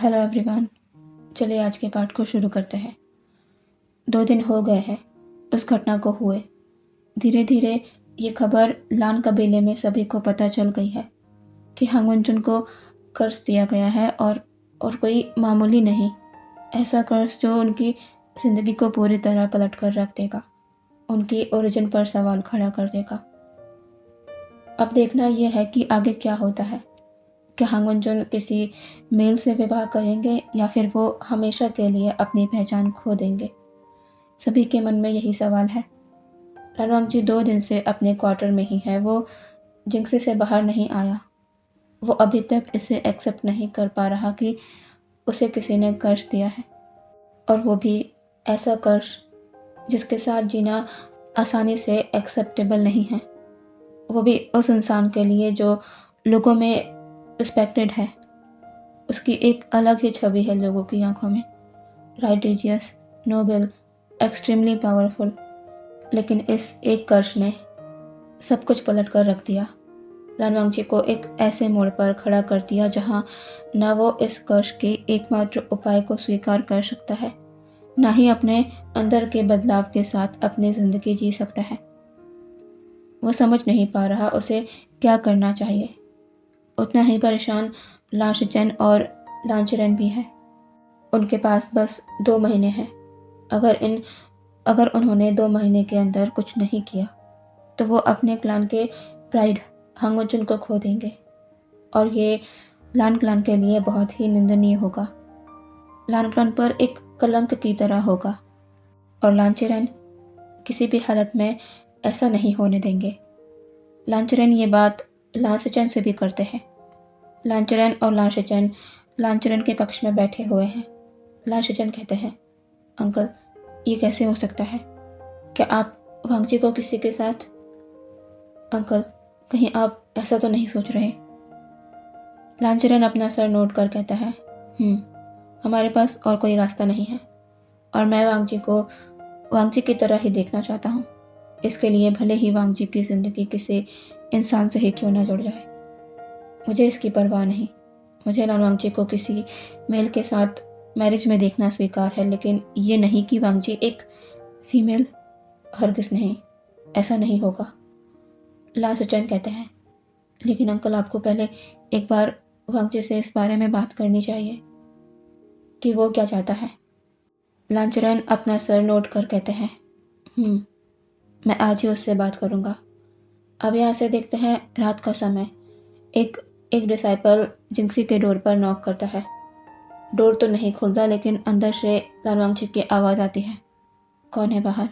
Hello everyone. चलिए आज के पाठ को शुरू करते हैं। 2 दिन हो गए हैं उस घटना को हुए। धीरे धीरे ये खबर लान कबीले में सभी को पता चल गई है कि हांगवंचुन को कर्ज दिया गया है और कोई मामूली नहीं, ऐसा कर्ज जो उनकी ज़िंदगी को पूरी तरह पलट कर रख देगा, उनकी ओरिजिन पर सवाल खड़ा कर देगा। अब देखना यह है कि आगे क्या होता है। क्या हांगवंचुन किसी मेल से विवाह करेंगे या फिर वो हमेशा के लिए अपनी पहचान खो देंगे? सभी के मन में यही सवाल है। लानवांगजी 2 दिन से अपने क्वार्टर में ही है। वो जिंगसे से बाहर नहीं आया। वो अभी तक इसे एक्सेप्ट नहीं कर पा रहा कि उसे किसी ने कर्ज दिया है, और वो भी ऐसा कर्ज जिसके साथ जीना आसानी से एक्सेप्टेबल नहीं है। वो भी उस इंसान के लिए जो लोगों में रिस्पेक्टेड है। उसकी एक अलग ही छवि है लोगों की आंखों में, राइटिजियस, नोबल, एक्सट्रीमली पावरफुल। लेकिन इस एक कर्ज ने सब कुछ पलट कर रख दिया। लानवांगजी को एक ऐसे मोड़ पर खड़ा कर दिया जहां ना वो इस कर्ज के एकमात्र उपाय को स्वीकार कर सकता है, ना ही अपने अंदर के बदलाव के साथ अपनी ज़िंदगी जी सकता है। वो समझ नहीं पा रहा उसे क्या करना चाहिए। उतना ही परेशान लांशचेन और लांचरेन भी है। उनके पास बस 2 महीने हैं। अगर उन्होंने 2 महीने के अंदर कुछ नहीं किया तो वो अपने क्लान के प्राइड हांगवंचुन को खो देंगे, और ये लान क्लान के लिए बहुत ही निंदनीय होगा। लान क्लान पर एक कलंक की तरह होगा, और लांचरेन किसी भी हालत में ऐसा नहीं होने देंगे। लांचरेन ये बात लांशचेन से भी करते हैं। लांचरेन और लांशचेन लांचरेन के पक्ष में बैठे हुए हैं। लांशचेन कहते हैं, अंकल ये कैसे हो सकता है? क्या आप वांगजी को किसी के साथ? अंकल कहीं आप ऐसा तो नहीं सोच रहे? लांचरेन अपना सर नोट कर कहता है, हमारे पास और कोई रास्ता नहीं है, और मैं वांगजी को वांगजी की तरह ही देखना चाहता हूँ। इसके लिए भले ही वांगजी की ज़िंदगी किसी इंसान से ही क्यों ना जुड़ जाए, मुझे इसकी परवाह नहीं। मुझे लानवांगजी को किसी मेल के साथ मैरिज में देखना स्वीकार है, लेकिन ये नहीं कि वांगजी एक फीमेल, हरगिज़ नहीं, ऐसा नहीं होगा। लांशचेन कहते हैं, लेकिन अंकल आपको पहले एक बार वांगजी से इस बारे में बात करनी चाहिए कि वो क्या चाहता है। लांचरेन अपना सर नोट कर कहते हैं, मैं आज ही उससे बात करूँगा। अब यहाँ से देखते हैं रात का समय। एक डिसाइपल जिंगसी के डोर पर नॉक करता है। डोर तो नहीं खुलता, लेकिन अंदर से लानवांगजी की आवाज़ आती है, कौन है बाहर?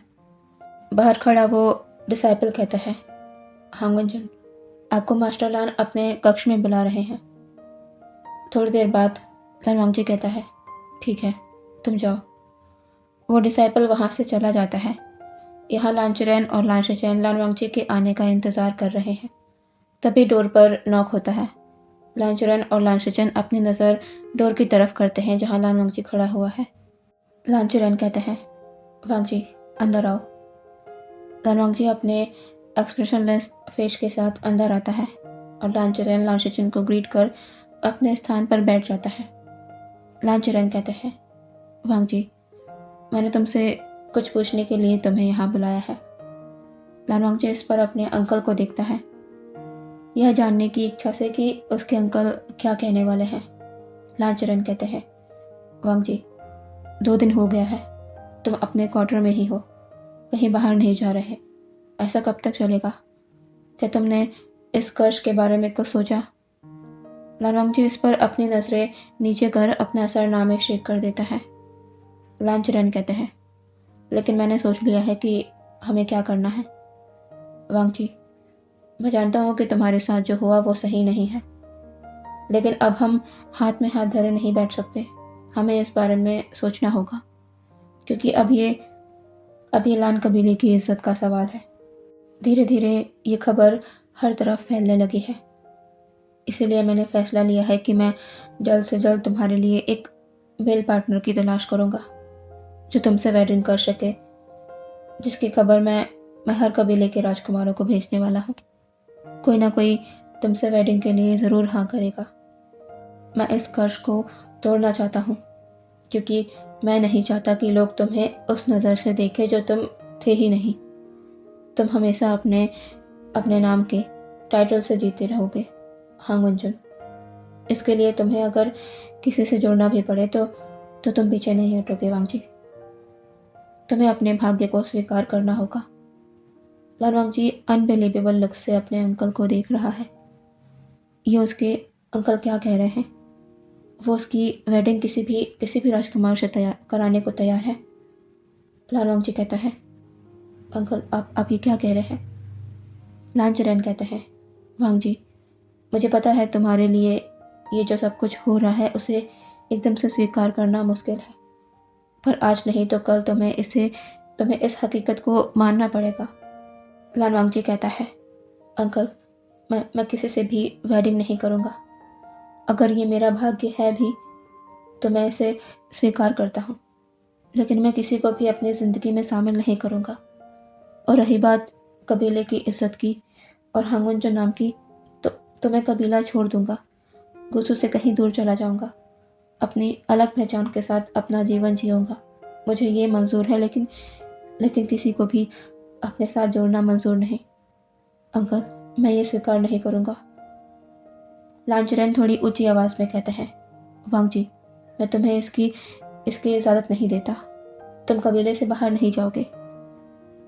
बाहर खड़ा वो डिसाइपल कहता है, हांगवंचुन, आपको मास्टर लान अपने कक्ष में बुला रहे हैं। थोड़ी देर बाद लानवांगजी कहता है, ठीक है तुम जाओ। वो डिसाइपल वहाँ से चला जाता है। यहाँ लांचरेन और लांशचेन लानवांगजी के आने का इंतज़ार कर रहे हैं। तभी डोर पर नॉक होता है। लांचरेन और लांशचेन अपनी नज़र डोर की तरफ करते हैं जहाँ लानवांगजी खड़ा हुआ है। लांचरेन कहते हैं, वांगजी अंदर आओ। लानवांगजी अपने एक्सप्रेशनलेस फेस के साथ अंदर आता है, और लांचरेन लांशचेन को ग्रीट कर अपने स्थान पर बैठ जाता है। लांचरेन कहते हैं, वांगजी मैंने तुमसे कुछ पूछने के लिए तुम्हें यहाँ बुलाया है। लानवांगजी इस पर अपने अंकल को देखता है, यह जानने की इच्छा से कि उसके अंकल क्या कहने वाले हैं। लांचरेन कहते हैं, वांगजी 2 दिन हो गया है, तुम अपने क्वार्टर में ही हो, कहीं बाहर नहीं जा रहे। ऐसा कब तक चलेगा? क्या तुमने इस कर्ज के बारे में कुछ सोचा? लानवांगजी इस पर अपनी नज़रें नीचे कर अपना सरनामे शेक कर देता है। लांचरेन कहते हैं, लेकिन मैंने सोच लिया है कि हमें क्या करना है। वांगजी मैं जानता हूँ कि तुम्हारे साथ जो हुआ वो सही नहीं है, लेकिन अब हम हाथ में हाथ धरे नहीं बैठ सकते। हमें इस बारे में सोचना होगा, क्योंकि अब ये लान कबीले की इज्जत का सवाल है। धीरे धीरे ये खबर हर तरफ फैलने लगी है। इसीलिए मैंने फैसला लिया है कि मैं जल्द से जल्द तुम्हारे लिए एक मेल पार्टनर की तलाश करूँगा जो तुमसे वेडिंग कर सके, जिसकी खबर मैं हर कबीले के राजकुमारों को भेजने वाला हूँ। कोई ना कोई तुमसे वेडिंग के लिए ज़रूर हाँ करेगा। मैं इस कर्ज को तोड़ना चाहता हूँ, क्योंकि मैं नहीं चाहता कि लोग तुम्हें उस नज़र से देखें जो तुम थे ही नहीं। तुम हमेशा अपने अपने नाम के टाइटल से जीते रहोगे, हांग वंचुन। इसके लिए तुम्हें अगर किसी से जुड़ना भी पड़े तो तुम पीछे नहीं हटोगे वांग जी। तुम्हें अपने भाग्य को स्वीकार करना होगा। लान वांग जी अनबिलीवेबल लुक से अपने अंकल को देख रहा है। ये उसके अंकल क्या कह रहे हैं? वो उसकी वेडिंग किसी भी राजकुमार से तैयार कराने को तैयार है। लान वांग जी कहता है, अंकल आप ये क्या कह रहे हैं? लान चरेन कहते हैं, वांग जी, मुझे पता है तुम्हारे लिए ये जो सब कुछ हो रहा है उसे एकदम से स्वीकार करना मुश्किल है, पर आज नहीं तो कल तुम्हें इस हकीकत को मानना पड़ेगा। लान वांग जी कहता है, अंकल मैं किसी से भी वेडिंग नहीं करूँगा। अगर ये मेरा भाग्य है भी तो मैं इसे स्वीकार करता हूँ, लेकिन मैं किसी को भी अपनी ज़िंदगी में शामिल नहीं करूँगा। और रही बात कबीले की इज्जत की और हांग वंचुन नाम की, तो मैं कबीला छोड़ दूँगा, गुस्सों से कहीं दूर चला जाऊँगा, अपनी अलग पहचान के साथ अपना जीवन जीऊँगा। मुझे ये मंजूर है, लेकिन किसी को भी अपने साथ जोड़ना मंजूर नहीं। अंकल मैं ये स्वीकार नहीं करूँगा। लान चरेन थोड़ी ऊंची आवाज़ में कहते हैं, वांग जी, मैं तुम्हें इसकी इजाज़त नहीं देता। तुम कबीले से बाहर नहीं जाओगे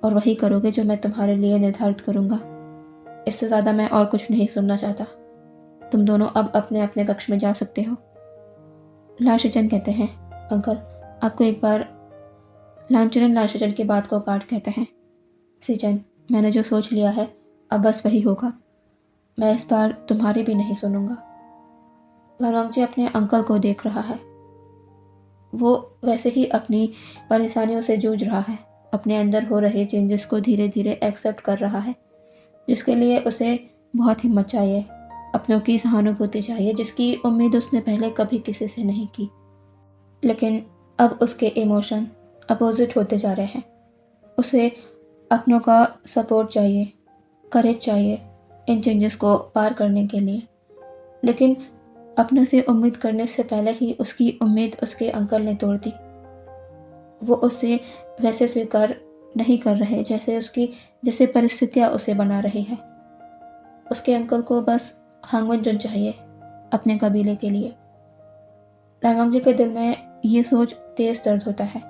और वही करोगे जो मैं तुम्हारे लिए निर्धारित करूँगा। इससे ज़्यादा मैं और कुछ नहीं सुनना चाहता। तुम दोनों अब अपने अपने कक्ष में जा सकते हो। लान शिचन कहते हैं, अंकल आपको एक बार। लान चरेन लान शिचन की बात को काट कहते हैं, शिचन, मैंने जो सोच लिया है अब बस वही होगा। मैं इस बार तुम्हारी भी नहीं सुनूंगा। लान वांग जी अपने अंकल को देख रहा है। वो वैसे ही अपनी परेशानियों से जूझ रहा है, अपने अंदर हो रहे चेंजेस को धीरे धीरे एक्सेप्ट कर रहा है, जिसके लिए उसे बहुत हिम्मत चाहिए, अपनों की सहानुभूति चाहिए, जिसकी उम्मीद उसने पहले कभी किसी से नहीं की। लेकिन अब उसके इमोशन अपोजिट होते जा रहे हैं। उसे अपनों का सपोर्ट चाहिए, करेज चाहिए इन चेंजेस को पार करने के लिए। लेकिन अपनों से उम्मीद करने से पहले ही उसकी उम्मीद उसके अंकल ने तोड़ दी। वो उसे वैसे स्वीकार नहीं कर रहे जैसे परिस्थितियाँ उसे बना रही हैं। उसके अंकल को बस हांग वंचुन चाहिए अपने कबीले के लिए। लान वांग जी के दिल में ये सोच तेज दर्द होता है।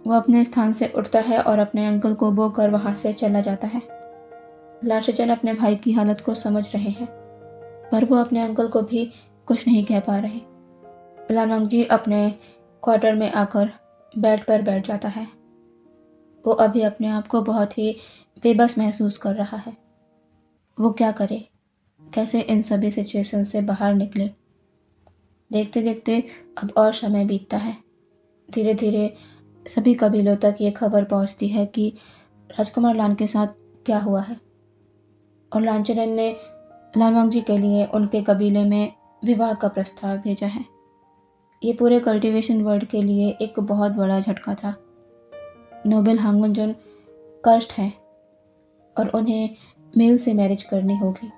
वो अपने स्थान से उठता है और अपने अंकल को बो कर वहाँ से चला जाता है। लान शिचन अपने भाई की हालत को समझ रहे हैं, पर वो अपने अंकल को भी कुछ नहीं कह पा रहे। लान वांग जी अपने क्वार्टर में आकर बेड पर बैठ जाता है। वो अभी अपने आप को बहुत ही बेबस महसूस कर रहा है। वो क्या करे, कैसे इन सभी सिचुएशन से बाहर निकले। देखते देखते अब और समय बीतता है। धीरे धीरे सभी कबीलों तक ये खबर पहुंचती है कि राजकुमार लान के साथ क्या हुआ है, और लान चरेन ने लान वांग जी के लिए उनके कबीले में विवाह का प्रस्ताव भेजा है। ये पूरे कल्टीवेशन वर्ल्ड के लिए एक बहुत बड़ा झटका था। नोबेल हांग वंचुन कर्स्ट हैं और उन्हें मेल से मैरिज करनी होगी।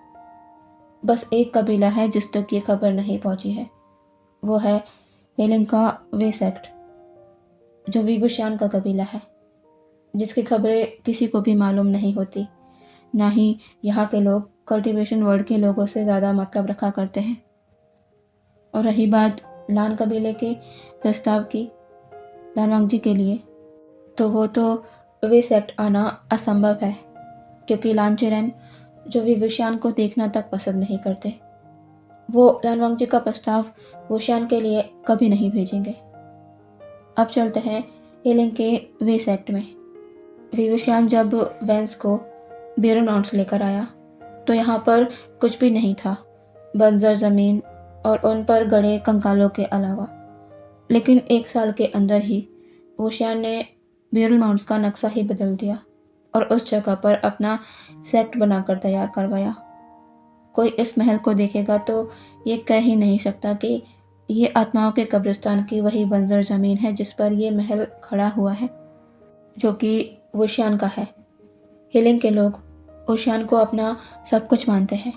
बस एक कबीला है जिस तक ये खबर नहीं पहुंची है, वो है हेलिंग का वे सेक्ट, जो विवुशियान का कबीला है, जिसकी खबरें किसी को भी मालूम नहीं होती। ना ही यहाँ के लोग कल्टीवेशन वर्ल्ड के लोगों से ज़्यादा मतलब रखा करते हैं। और रही बात लान कबीले के प्रस्ताव की लान वांग जी के लिए, तो वो तो वे सेक्ट आना असंभव है, क्योंकि लान चरेन जो विवुशियान को देखना तक पसंद नहीं करते, वो लान वांग जी का प्रस्ताव वुशियान के लिए कभी नहीं भेजेंगे। अब चलते हैं हेलिंग के वे सेक्ट में। विवुशियान जब वेंस को बेरोनॉन्स लेकर आया तो यहाँ पर कुछ भी नहीं था, बंजर ज़मीन और उन पर गड़े कंकालों के अलावा। लेकिन 1 साल के अंदर ही वुशियान ने बेरोनॉन्स का नक्शा ही बदल दिया और उस जगह पर अपना सेक्ट बनाकर तैयार करवाया। कोई इस महल को देखेगा तो ये कह ही नहीं सकता कि ये आत्माओं के कब्रिस्तान की वही बंजर ज़मीन है जिस पर ये महल खड़ा हुआ है, जो कि वुशियान का है। हेलिंग के लोग वुशियान को अपना सब कुछ मानते हैं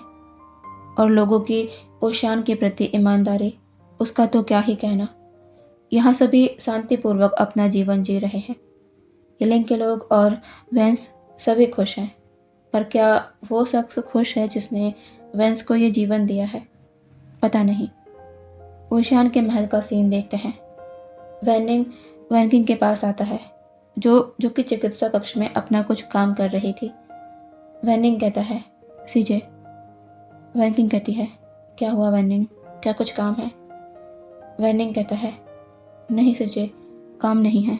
और लोगों की वुशियान के प्रति ईमानदारी उसका तो क्या ही कहना। यहाँ सभी शांतिपूर्वक अपना जीवन जी रहे हैं। यिलिंग के लोग और वेंस सभी खुश हैं। पर क्या वो शख्स खुश है जिसने वेंस को ये जीवन दिया है? पता नहीं। ओशियान के महल का सीन देखते हैं। वैनिंग वैनकिंग के पास आता है, जो जो कि चिकित्सा कक्ष में अपना कुछ काम कर रही थी। वैनिंग कहता है, सीजे। वैनकिंग कहती है, क्या हुआ वैनिंग, क्या कुछ काम है? वैनिंग कहता है, नहीं सीजे, काम नहीं है।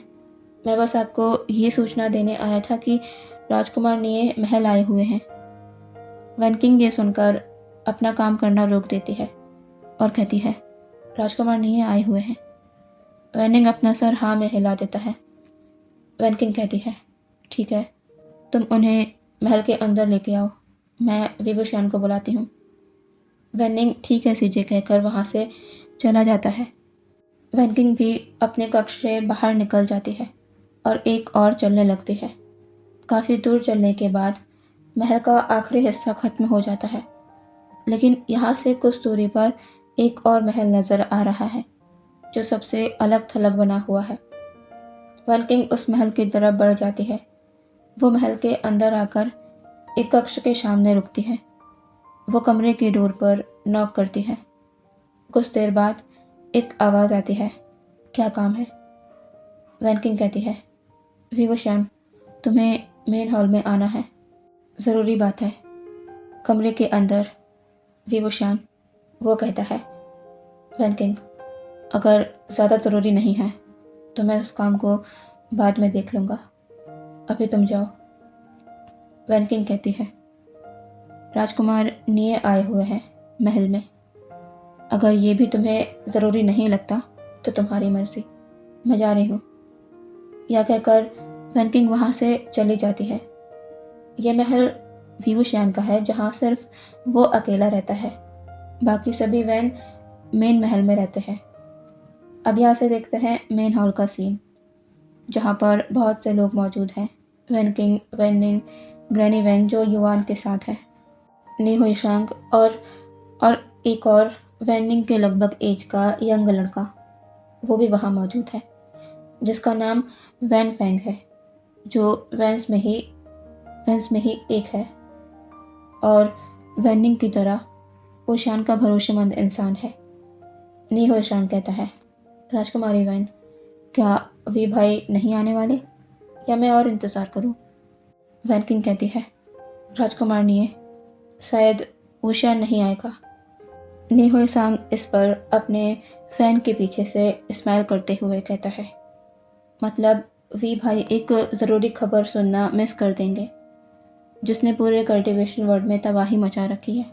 मैं बस आपको ये सूचना देने आया था कि राजकुमार निये महल आए हुए हैं। वैनकिंग ये सुनकर अपना काम करना रोक देती है और कहती है, राजकुमार निये आए हुए हैं। वैनिंग अपना सर हाँ में हिला देता है। वैनकिंग कहती है, ठीक है, तुम उन्हें महल के अंदर लेके आओ, मैं विवुशियान को बुलाती हूँ। वैनिंग ठीक है सीजे कहकर वहाँ से चला जाता है। वैनकिंग भी अपने कक्ष से बाहर निकल जाती है और एक और चलने लगती है। काफ़ी दूर चलने के बाद महल का आखिरी हिस्सा खत्म हो जाता है, लेकिन यहाँ से कुछ दूरी पर एक और महल नज़र आ रहा है, जो सबसे अलग थलग बना हुआ है। वैनकिंग उस महल की तरफ बढ़ जाती है। वो महल के अंदर आकर एक कक्ष के सामने रुकती है। वो कमरे की डोर पर नॉक करती है। कुछ देर बाद एक आवाज़ आती है, क्या काम है? वैनकिंग कहती है, विवुशियान, तुम्हें मेन हॉल में आना है, ज़रूरी बात है। कमरे के अंदर विवुशियान, वो कहता है। वैनकिंग, अगर ज़्यादा ज़रूरी नहीं है तो मैं उस काम को बाद में देख लूँगा, अभी तुम जाओ। वैनकिंग कहती है, राजकुमार निये आए हुए हैं महल में, अगर ये भी तुम्हें ज़रूरी नहीं लगता तो तुम्हारी मर्ज़ी, मैं जा रही हूँ। यह कहकर वैनकिंग वहाँ से चली जाती है। यह महल विवुशियान का है, जहाँ सिर्फ वो अकेला रहता है, बाकी सभी वैन मेन महल में रहते हैं। अब यहाँ से देखते हैं मेन हॉल का सीन, जहाँ पर बहुत से लोग मौजूद हैं। वैनकिंग, वैनिंग, ग्रैनी वैंग जो युआन के साथ है, नी हुईशांग और एक और वैनिंग के लगभग एज का यंग लड़का, वो भी वहाँ मौजूद है, जिसका नाम वैन फेंग है, जो वेंस में ही एक है और वैनिंग की तरह ओशियान का भरोसेमंद इंसान है। नी हुईशांग कहता है, राजकुमारी वैन, क्या वी भाई नहीं आने वाले या मैं और इंतज़ार करूं? वैनकिंग कहती है, राजकुमार निये, शायद ओशियान नहीं आएगा। नी हुईशांग इस पर अपने फैन के पीछे से स्माइल करते हुए कहता है, मतलब वी भाई एक ज़रूरी खबर सुनना मिस कर देंगे, जिसने पूरे कल्टीवेशन वर्ल्ड में तबाही मचा रखी है,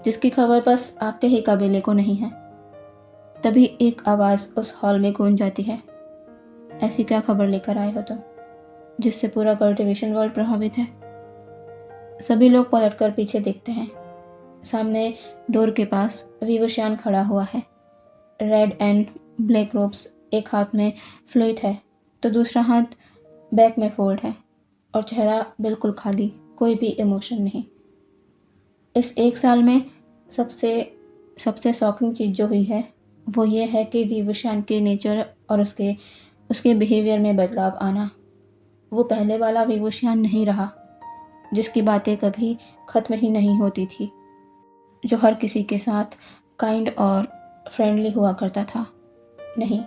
जिसकी खबर बस आपके ही काबिले को नहीं है। तभी एक आवाज़ उस हॉल में गूंज जाती है, ऐसी क्या खबर लेकर आए हो तुम, जिससे पूरा कल्टीवेशन वर्ल्ड प्रभावित है? सभी लोग पलटकर पीछे देखते हैं। सामने डोर के पास विवुशियान खड़ा हुआ है। रेड एंड ब्लैक रोब्स, एक हाथ में फ्लूइड है तो दूसरा हाथ बैक में फोल्ड है और चेहरा बिल्कुल खाली, कोई भी इमोशन नहीं। इस एक साल में सबसे शॉकिंग चीज़ जो हुई है वो ये है कि विवुशियान के नेचर और उसके बिहेवियर में बदलाव आना। वो पहले वाला विवुशियान नहीं रहा, जिसकी बातें कभी ख़त्म ही नहीं होती थी, जो हर किसी के साथ काइंड और फ्रेंडली हुआ करता था। नहीं,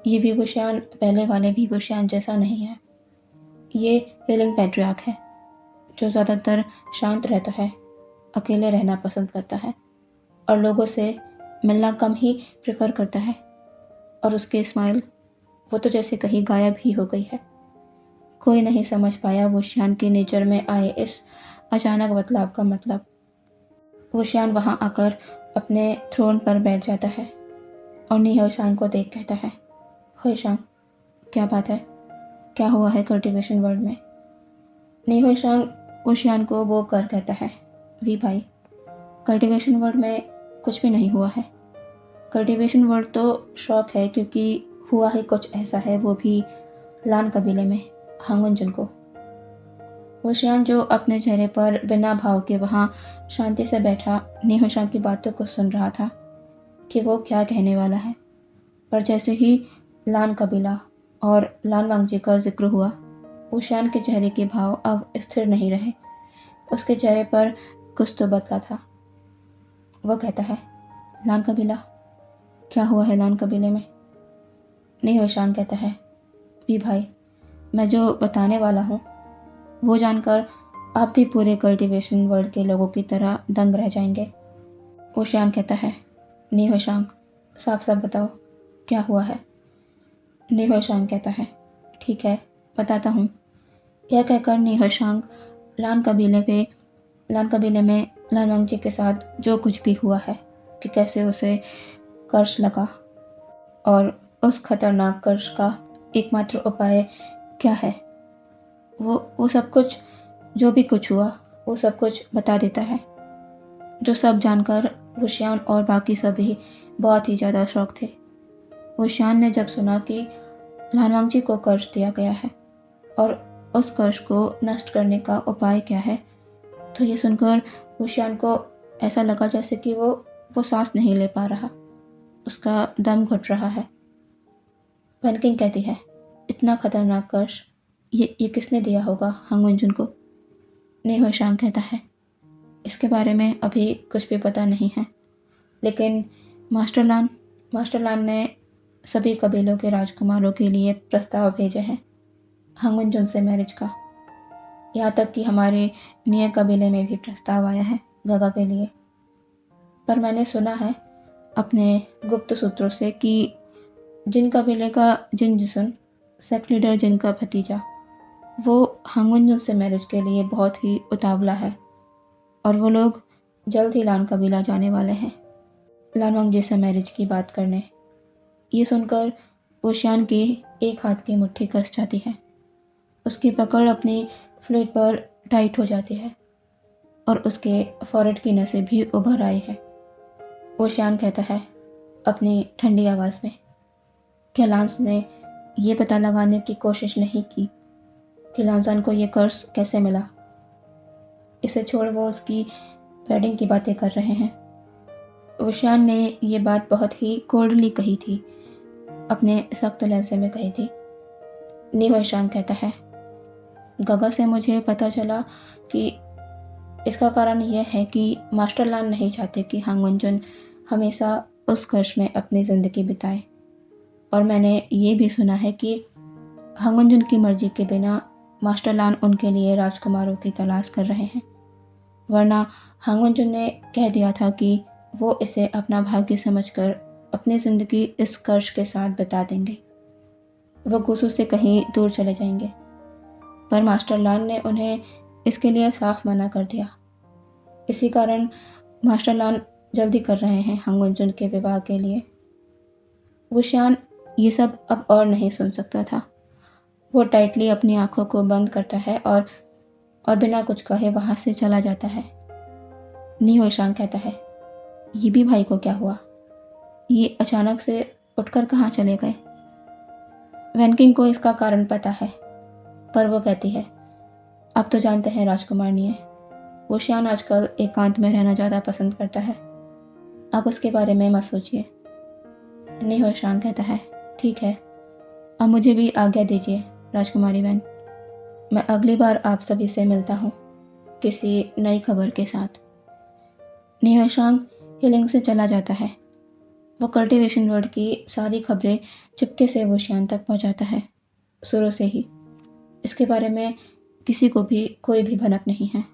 ये विवुशियान पहले वाले विवुशियान जैसा नहीं है। ये यिलिंग पैट्रियार्क है, जो ज़्यादातर शांत रहता है, अकेले रहना पसंद करता है और लोगों से मिलना कम ही प्रेफर करता है। और उसकी स्माइल, वो तो जैसे कहीं गायब ही हो गई है। कोई नहीं समझ पाया वुशियान के नेचर में आए इस अचानक बदलाव का मतलब। वुशियान वहाँ आकर अपने थ्रोन पर बैठ जाता है और नी हुईशांग को देख कहता है, हुईशांग, क्या बात है, क्या हुआ है कल्टीवेशन वर्ल्ड में? नी हुईशांग वुशियान को वो कर कहता है, वी भाई, कल्टीवेशन वर्ल्ड में कुछ भी नहीं हुआ है। कल्टीवेशन वर्ल्ड तो शौक है, क्योंकि हुआ ही कुछ ऐसा है, वो भी लान कबीले में, हांगुनजुन को। वुशियान जो अपने चेहरे पर बिना भाव के वहाँ शांति से बैठा नी हुईशांग की बातों को सुन रहा था, कि वो क्या कहने वाला है, पर जैसे ही लान कबीला और लान वांगजी का जिक्र हुआ, ऊशियान के चेहरे के भाव अब स्थिर नहीं रहे। उसके चेहरे पर कुछ तो बदला था। वो कहता है, लान कबीला, क्या हुआ है लान कबीले में? नहीं, ऊशियान कहता है, वी भाई, मैं जो बताने वाला हूँ वो जानकर आप भी पूरे कल्टीवेशन वर्ल्ड के लोगों की तरह दंग रह जाएंगे। ऊशियान कहता है, नहीं होशांग, साफ साफ बताओ क्या हुआ है। नहीं होशांग कहता है, ठीक है बताता हूँ। यह कहकर नहीं होशांग लान कबीले में लान वांगजी के साथ जो कुछ भी हुआ है, कि कैसे उसे कर्ज लगा और उस खतरनाक कर्ज का एकमात्र उपाय क्या है, वो सब कुछ, जो भी कुछ हुआ वो सब कुछ बता देता है। जो सब जानकर वुशियान और बाकी सभी बहुत ही ज़्यादा शौक थे। वुशियान ने जब सुना कि लान वांगजी को कर्ज दिया गया है और उस कर्ज को नष्ट करने का उपाय क्या है, तो ये सुनकर वुशियान को ऐसा लगा जैसे कि वो सांस नहीं ले पा रहा, उसका दम घुट रहा है। वन किंग कहती है, इतना खतरनाक कर्ज ये किसने दिया होगा हांग वंजुन को? नहीं होशांग कहता है, इसके बारे में अभी कुछ भी पता नहीं है, लेकिन मास्टर लान ने सभी कबीलों के राजकुमारों के लिए प्रस्ताव भेजे हैं हांग वंजुन से मैरिज का। यहाँ तक कि हमारे निये कबीले में भी प्रस्ताव आया है गगा के लिए। पर मैंने सुना है अपने गुप्त सूत्रों से कि जिन कबीले का जिन जिसन सेक्ट लीडर जिनका भतीजा, वो हांग वंजुन से मैरिज के लिए बहुत ही उतावला है और वो लोग जल्द ही लान कबीला जाने वाले हैं लान वांगजी से मैरिज की बात करने। ये सुनकर ऊशियान की एक हाथ की मुट्ठी कस जाती है, उसकी पकड़ अपनी फ्लूट पर टाइट हो जाती है और उसके फॉरहेड की नसें भी उभर आई है। ऊशियान कहता है अपनी ठंडी आवाज़ में, क्या लांस ने ये पता लगाने की कोशिश नहीं की कि लांसान को ये कर्ज कैसे मिला? इसे छोड़ वो उसकी वेडिंग की बातें कर रहे हैं। ऊशियान ने ये बात बहुत ही कोल्डली कही थी, अपने सख्त लहजे में कही थी। नी होशांग कहता है, गगा से मुझे पता चला कि इसका कारण यह है कि मास्टर लान नहीं चाहते कि हांग वंजुन हमेशा उस कर्ज में अपनी ज़िंदगी बिताए, और मैंने ये भी सुना है कि हांग वंजुन की मर्जी के बिना मास्टर लान उनके लिए राजकुमारों की तलाश कर रहे हैं, वरना हांग वंजुन ने कह दिया था कि वो इसे अपना भाग्य समझकर अपनी ज़िंदगी इस कर्ज के साथ बिता देंगे, वो गुस्सों से कहीं दूर चले जाएंगे। पर मास्टर लान ने उन्हें इसके लिए साफ मना कर दिया। इसी कारण मास्टर लान जल्दी कर रहे हैं हांग वंजुन के विवाह के लिए। वुशियान ये सब अब और नहीं सुन सकता था। वो टाइटली अपनी आंखों को बंद करता है और बिना कुछ कहे वहाँ से चला जाता है। नी होशांग कहता है, ये भी भाई को क्या हुआ? ये अचानक से उठकर कहाँ चले गए? वैन किंग को इसका कारण पता है, पर वो कहती है, आप तो जानते हैं राजकुमार निये, वुशियान आजकल एकांत में रहना ज़्यादा पसंद करता है, आप उसके बारे में मत सोचिए। नी होशांग कहता है, ठीक है, अब मुझे भी आज्ञा दीजिए राजकुमारी वैन, मैं अगली बार आप सभी से मिलता हूँ किसी नई खबर के साथ। नी होशांग हिलिंग से चला जाता है। वो कल्टीवेशन वर्ल्ड की सारी खबरें चुपके से वुशियान तक पहुँचाता है, शुरू से ही। इसके बारे में किसी को भी कोई भी भनक नहीं है।